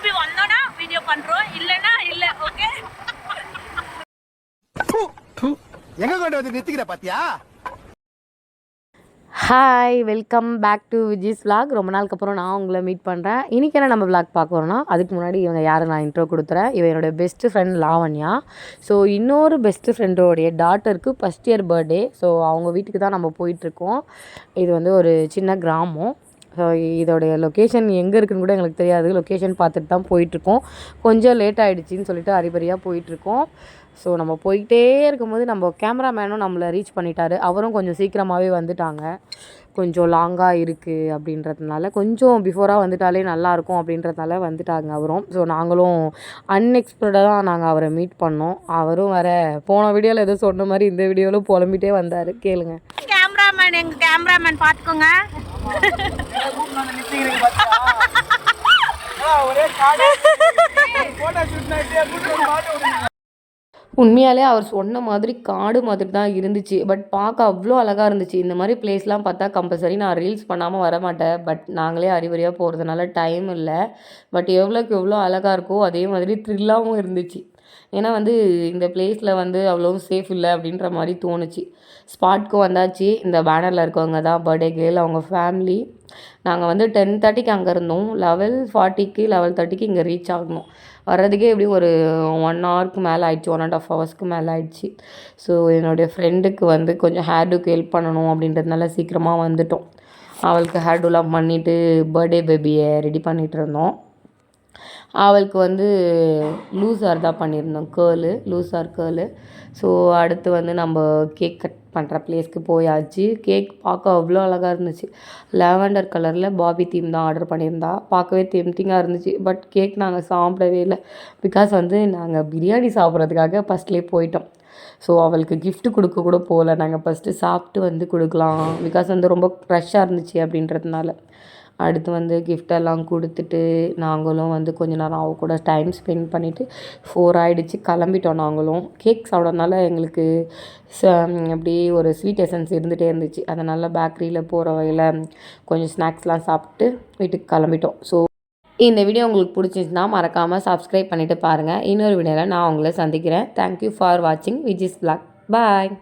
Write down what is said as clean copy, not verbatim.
திருப்பி வந்தோம்னா வீடியோ பண்றோம், இல்லனா இல்ல. ஓகே, எங்க கொண்டு வந்து நிறுத்திக்கிற பாத்தியா? Hi, welcome back to Viji's vlog. ரொம்ப நாளுக்கு அப்புறம் நான் உங்களை மீட் பண்ணுறேன். இன்றைக்கி என்ன நம்ம vlog பார்க்குறோன்னா, அதுக்கு முன்னாடி இவங்க யாரை நான் இன்ட்ரோ கொடுத்துறேன். இவன் என்னோடய பெஸ்ட்டு ஃப்ரெண்ட் லாவண்யா. ஸோ இன்னொரு பெஸ்ட்டு ஃப்ரெண்டோடைய டாட்டருக்கு ஃபஸ்ட் இயர் பர்த்டே. ஸோ அவங்க வீட்டுக்கு தான் நம்ம போயிட்டுருக்கோம். இது வந்து ஒரு சின்ன கிராமம். ஸோ இதோடைய லொக்கேஷன் எங்கே இருக்குதுன்னு கூட எங்களுக்கு தெரியாது. லொக்கேஷன் பார்த்துட்டு தான் போயிட்டுருக்கோம். கொஞ்சம் லேட் ஆகிடுச்சின்னு சொல்லிட்டு அரிபரியாக போயிட்டுருக்கோம். ஸோ நம்ம போய்கிட்டே இருக்கும்போது நம்ம கேமராமேனும் நம்மளை ரீச் பண்ணிட்டாரு. அவரும் கொஞ்சம் சீக்கிரமாகவே வந்துட்டாங்க. கொஞ்சம் லாங்காக இருக்குது அப்படின்றதுனால, கொஞ்சம் பிஃபோராக வந்துட்டாலே நல்லாயிருக்கும் அப்படின்றதுனால வந்துட்டாங்க அவரும். ஸோ நாங்களும் அன்எக்ஸ்பெக்டடாக தான் நாங்கள் அவரை மீட் பண்ணோம். அவரும் வேறு போன வீடியோவில் எதோ சொன்ன மாதிரி இந்த வீடியோவில் புலம்பிகிட்டே வந்தார். கேளுங்க. கேமராமேன், எங்கள் கேமராமேன் பார்த்துக்கோங்க. உண்மையாலே அவர் சொன்ன மாதிரி காடு மாதிரி தான் இருந்துச்சு. பட் பார்க்க அவ்வளோ அழகாக இருந்துச்சு. இந்த மாதிரி பிளேஸ்லாம் பார்த்தா கம்பல்சரி நான் ரீல்ஸ் பண்ணாமல் வரமாட்டேன். பட் நாங்களே அறிவறியாக போகிறதுனால டைம் இல்லை. பட் எவ்வளோக்கு எவ்வளோ அழகாக இருக்கோ அதே மாதிரி த்ரில்லாகவும் இருந்துச்சு. ஏன்னா வந்து இந்த பிளேஸில் வந்து அவ்வளோ சேஃப் இல்லை அப்படின்ற மாதிரி தோணுச்சு. ஸ்பாட்க்கு வந்தாச்சு. இந்த பேனரில் இருக்கவங்க தான் பர்த்டே கேர்ள், அவங்க ஃபேமிலி. நாங்கள் வந்து 10:30க்கு அங்கே இருந்தோம். 11:40க்கு 11:30க்கு இங்கே ரீச் ஆகணும். வர்றதுக்கே எப்படியும் ஒரு 1 ஹவருக்கு மேலே ஆயிடுச்சு, 1.5 ஹவர்ஸ்க்கு மேலே ஆயிடுச்சு. ஸோ என்னுடைய ஃப்ரெண்டுக்கு வந்து கொஞ்சம் ஹேர்டுக்கு ஹெல்ப் பண்ணணும் அப்படின்றதுனால சீக்கிரமாக வந்துட்டோம். அவளுக்கு ஹேர்டுலாம் பண்ணிவிட்டு பர்த்டே பேபியை ரெடி பண்ணிகிட்டு இருந்தோம். அவளுக்கு வந்து லூஸ் ஹேர் தான் பண்ணியிருந்தோம், லூஸ் ஹேர் கேர்ளு. ஸோ அடுத்து வந்து நம்ம கேக் கட் பண்ணுற பிளேஸ்க்கு போயாச்சு. கேக் பார்க்க அவ்வளோ அழகாக இருந்துச்சு. லாவெண்டர் கலரில் பாபி தீம் தான் ஆர்டர் பண்ணியிருந்தா. பார்க்கவே டெம்ப்டிங்காக இருந்துச்சு. பட் கேக் நாங்கள் சாப்பிடவே இல்லை. பிகாஸ் வந்து நாங்கள் பிரியாணி சாப்பிட்றதுக்காக ஃபஸ்ட்லேயே போயிட்டோம். ஸோ அவளுக்கு கிஃப்ட் கொடுக்க கூட போகல. நாங்கள் ஃபஸ்ட்டு சாப்பிட்டு வந்து கொடுக்கலாம், பிகாஸ் வந்து ரொம்ப க்ரஷ்ஷாக இருந்துச்சு அப்படின்றதுனால. அடுத்து வந்து கிஃப்டெல்லாம் கொடுத்துட்டு நாங்களும் வந்து கொஞ்ச நேரம் அவ கூட டைம் ஸ்பெண்ட் பண்ணிவிட்டு 4 ஆகிடுச்சு, கிளம்பிட்டோம். நாங்களும் கேக் சாப்பிட்றதுனால எங்களுக்கு அப்படியே ஒரு ஸ்வீட் எசன்ஸ் இருந்துகிட்டே இருந்துச்சு. அதனால் பேக்கரியில் போகிற வகையில் கொஞ்சம் ஸ்நாக்ஸ்லாம் சாப்பிட்டு வீட்டுக்கு கிளம்பிட்டோம். ஸோ இந்த வீடியோ உங்களுக்கு பிடிச்சிருந்துச்சுன்னா மறக்காமல் சப்ஸ்கிரைப் பண்ணிவிட்டு பாருங்கள். இன்னொரு வீடியோவில் நான் உங்களை சந்திக்கிறேன். தேங்க்யூ ஃபார் வாட்சிங் விஜிஸ் vlog. பாய்.